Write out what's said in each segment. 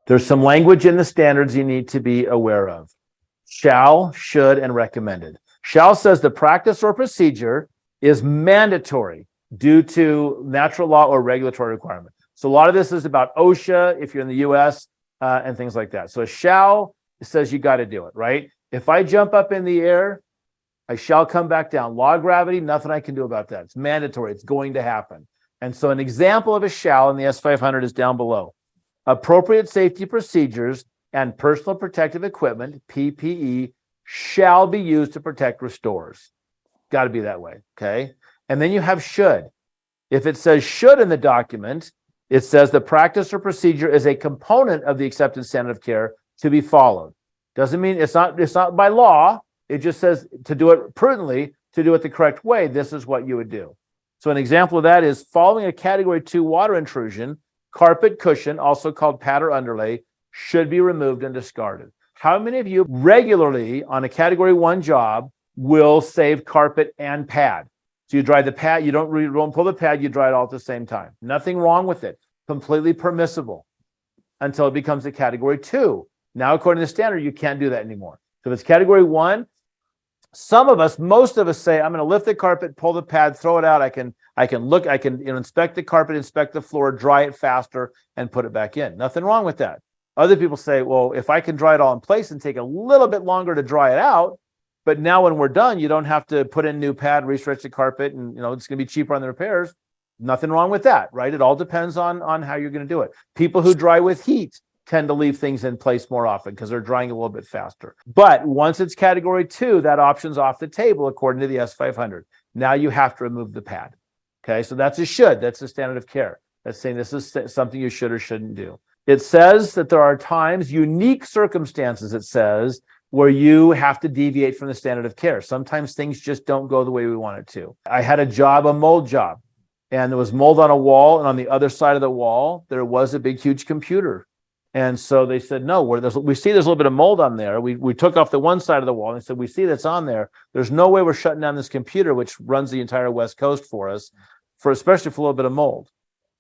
There's some language in the standards you need to be aware of. Shall, should, and recommended. Shall says the practice or procedure is mandatory due to natural law or regulatory requirement. So a lot of this is about OSHA, if you're in the US, and things like that. So a shall says you got to do it, right? If I jump up in the air, I shall come back down. Law of gravity, nothing I can do about that. It's mandatory. It's going to happen. And so an example of a shall in the S500 is down below. Appropriate safety procedures and personal protective equipment, PPE, shall be used to protect restorers. Got to be that way, okay? And then you have should. If it says should in the document, it says the practice or procedure is a component of the accepted standard of care to be followed. Doesn't mean it's not by law. It just says to do it prudently, to do it the correct way, this is what you would do. So an example of that is following a category 2 water intrusion, carpet cushion, also called pad or underlay, should be removed and discarded. How many of you regularly on a category 1 job will save carpet and pad? So you dry the pad, you don't pull the pad, you dry it all at the same time. Nothing wrong with it. Completely permissible until it becomes a category 2. Now, according to the standard, you can't do that anymore. So if it's category 1, most of us say, I'm going to lift the carpet, pull the pad, throw it out. I can inspect the carpet, inspect the floor, dry it faster, and put it back in. Nothing wrong with that. Other people say, well, if I can dry it all in place and take a little bit longer to dry it out, but now when we're done, you don't have to put in new pad, restretch the carpet, and it's going to be cheaper on the repairs. Nothing wrong with that, right? It all depends on how you're going to do it. People who dry with heat tend to leave things in place more often because they're drying a little bit faster. But once it's category 2, that option's off the table according to the S500. Now you have to remove the pad. Okay, so that's a should. That's the standard of care. That's saying this is something you should or shouldn't do. It says that there are times, unique circumstances, it says, where you have to deviate from the standard of care. Sometimes things just don't go the way we want it to. I had a mold job, and there was mold on a wall, and on the other side of the wall, there was a big, huge computer. And so they said, no, we see there's a little bit of mold on there. We took off the one side of the wall and said, we see that's on there. There's no way we're shutting down this computer, which runs the entire West Coast for us, especially for a little bit of mold.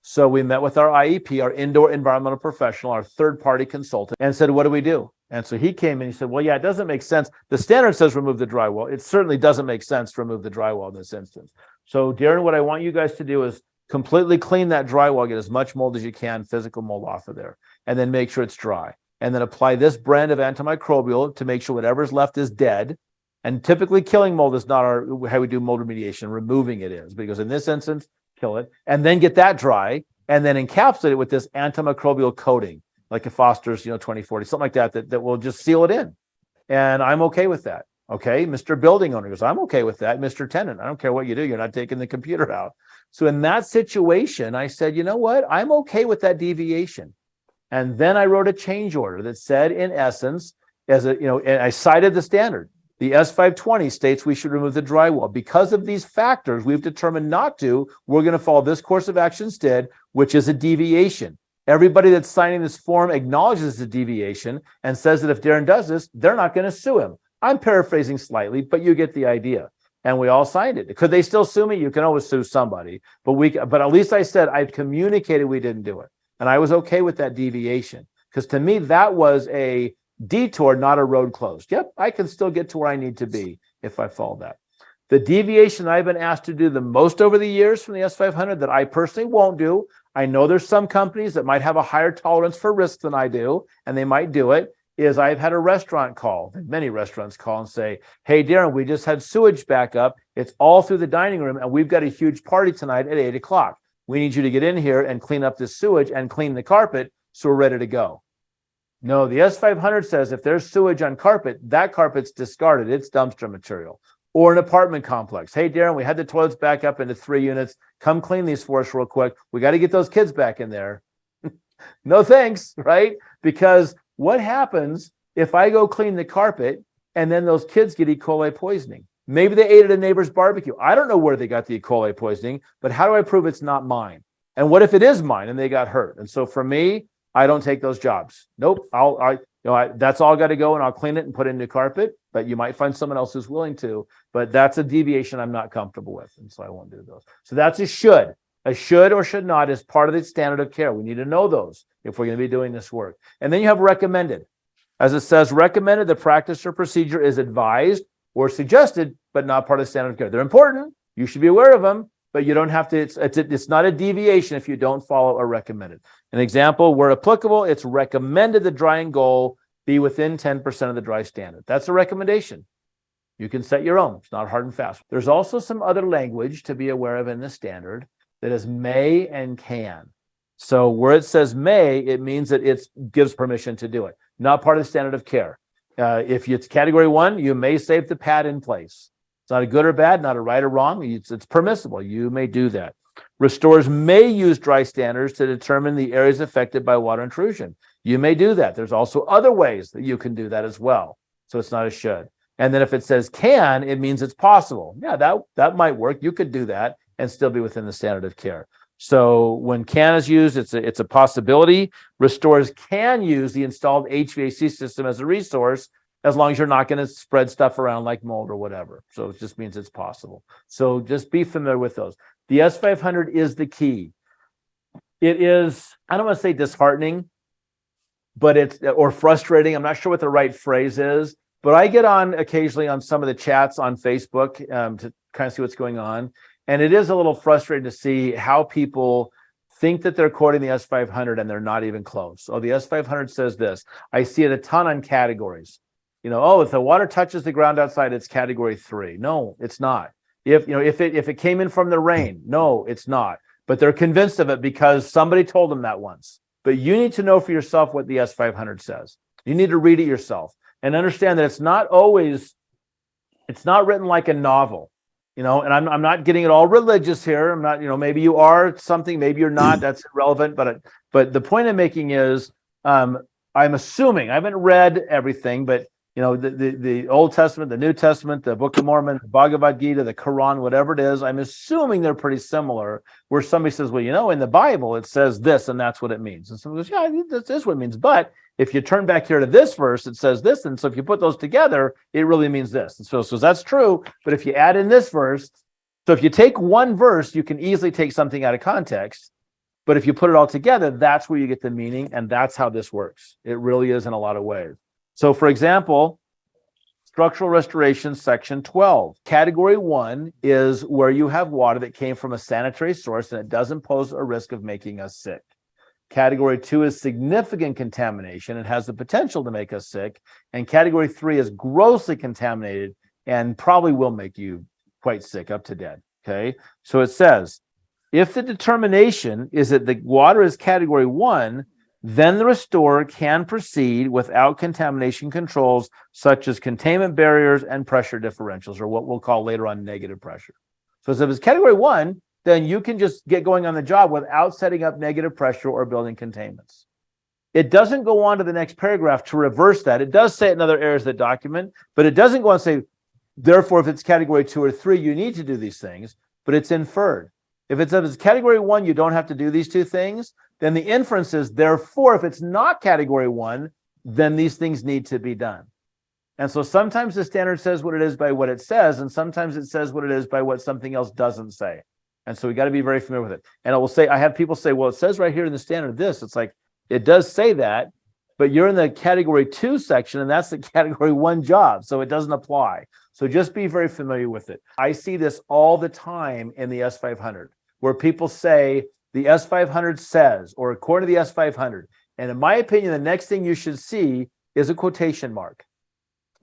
So we met with our IEP, our indoor environmental professional, our third-party consultant, and said, what do we do? And so he came in, he said, well, yeah, it doesn't make sense. The standard says remove the drywall. It certainly doesn't make sense to remove the drywall in this instance. So Darren, what I want you guys to do is completely clean that drywall, get as much mold as you can, physical mold off of there, and then make sure it's dry. And then apply this brand of antimicrobial to make sure whatever's left is dead. And typically killing mold is not how we do mold remediation. Removing it is, because in this instance, kill it, and then get that dry, and then encapsulate it with this antimicrobial coating, like a Foster's, 2040, something like that will just seal it in. And I'm okay with that. Okay, Mr. Building Owner goes, I'm okay with that. Mr. Tenant, I don't care what you do, you're not taking the computer out. So in that situation, I said, you know what? I'm okay with that deviation. And then I wrote a change order that said, in essence, and I cited the standard. The S520 states we should remove the drywall. Because of these factors, we've determined not to. We're going to follow this course of action instead, which is a deviation. Everybody that's signing this form acknowledges the deviation and says that if Darren does this, they're not going to sue him. I'm paraphrasing slightly, but you get the idea. And we all signed it. Could they still sue me? You can always sue somebody. But at least I said I've communicated we didn't do it. And I was okay with that deviation. Because to me, that was a detour, not a road closed. Yep, I can still get to where I need to be if I follow that. The deviation I've been asked to do the most over the years from the S500 that I personally won't do, I know there's some companies that might have a higher tolerance for risk than I do, and they might do it, is I've had a restaurant call, many restaurants call and say, hey, Darren, we just had sewage back up. It's all through the dining room, and we've got a huge party tonight at 8 o'clock. We need you to get in here and clean up this sewage and clean the carpet so we're ready to go. No, the S500 says if there's sewage on carpet, that carpet's discarded. It's dumpster material. Or an apartment complex. Hey, Darren, we had the toilets back up into 3 units. Come clean these for us real quick. We got to get those kids back in there. No thanks, right? Because what happens if I go clean the carpet and then those kids get E. coli poisoning? Maybe they ate at a neighbor's barbecue. I don't know where they got the E. coli poisoning, but how do I prove it's not mine? And what if it is mine and they got hurt? And so for me, I don't take those jobs. Nope. That's all got to go, and I'll clean it and put in new carpet. But you might find someone else who's willing to. But that's a deviation I'm not comfortable with, and so I won't do those. So that's a should. A should or should not is part of the standard of care. We need to know those if we're going to be doing this work. And then you have recommended. As it says, recommended, the practice or procedure is advised or suggested, but not part of the standard of care. They're important. You should be aware of them, but you don't have to, it's not a deviation if you don't follow a recommended. An example, where applicable, it's recommended the drying goal be within 10% of the dry standard. That's a recommendation. You can set your own. It's not hard and fast. There's also some other language to be aware of in the standard that is may and can. So where it says may, it means that it gives permission to do it. Not part of the standard of care. If it's category 1, you may save the pad in place. It's not a good or bad, not a right or wrong. It's permissible. You may do that. Restorers may use dry standards to determine the areas affected by water intrusion. You may do that. There's also other ways that you can do that as well. So it's not a should. And then if it says can, it means it's possible. Yeah, that might work. You could do that and still be within the standard of care. So when can is used, it's a possibility. Restorers can use the installed HVAC system as a resource as long as you're not going to spread stuff around like mold or whatever. So it just means it's possible. So just be familiar with those. The S500 is the key. It is, I don't want to say disheartening, but or frustrating. I'm not sure what the right phrase is, but I get on occasionally on some of the chats on Facebook to kind of see what's going on. And it is a little frustrating to see how people think that they're quoting the S500 and they're not even close. So the S500 says this. I see it a ton on categories. If the water touches the ground outside, it's category 3. No, it's not. If it came in from the rain, no, it's not. But they're convinced of it because somebody told them that once. But you need to know for yourself what the S500 says. You need to read it yourself and understand that it's not written like a novel. And I'm not getting it all religious here. I'm not, maybe you are something, maybe you're not. That's irrelevant. But the point I'm making is, I'm assuming, I haven't read everything, but the Old Testament, the New Testament, the Book of Mormon, the Bhagavad Gita, the Quran, whatever it is, I'm assuming they're pretty similar. Where somebody says, well, in the Bible it says this, and that's what it means. And somebody goes, yeah, that is what it means. But if you turn back here to this verse, it says this, and so if you put those together, it really means this. And so that's true. But if you add in this verse, so if you take one verse, you can easily take something out of context. But if you put it all together, that's where you get the meaning, and that's how this works. It really is in a lot of ways. So, for example, structural restoration, section 12. Category 1 is where you have water that came from a sanitary source and it doesn't pose a risk of making us sick. Category 2 is significant contamination. It has the potential to make us sick. And category 3 is grossly contaminated and probably will make you quite sick, up to dead. Okay. So it says, if the determination is that the water is category 1, then the restorer can proceed without contamination controls such as containment barriers and pressure differentials, or what we'll call later on negative pressure. So if it's category 1, then you can just get going on the job without setting up negative pressure or building containments. It doesn't go on to the next paragraph to reverse that. It does say it in other areas of the document, but it doesn't go on and say, therefore, if it's category 2 or 3, you need to do these things, but it's inferred. If it's category 1, you don't have to do these 2 things, then the inference is, therefore, if it's not category 1, then these things need to be done. And so sometimes the standard says what it is by what it says, and sometimes it says what it is by what something else doesn't say. And so we got to be very familiar with it. And it will say, I have people say, well, it says right here in the standard this. It's like, it does say that, but you're in the category 2 section, and that's the category 1 job, so it doesn't apply. So just be very familiar with it. I see this all the time in the S500, where people say, the S500 says, or according to the S500. And in my opinion, the next thing you should see is a quotation mark,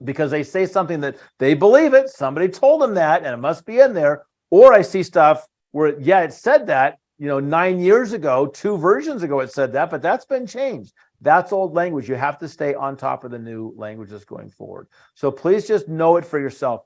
because they say something that they believe it, somebody told them that, and it must be in there. Or I see stuff where, yeah, it said that, 9 years ago, 2 versions ago, it said that, but that's been changed. That's old language. You have to stay on top of the new languages going forward. So please just know it for yourself.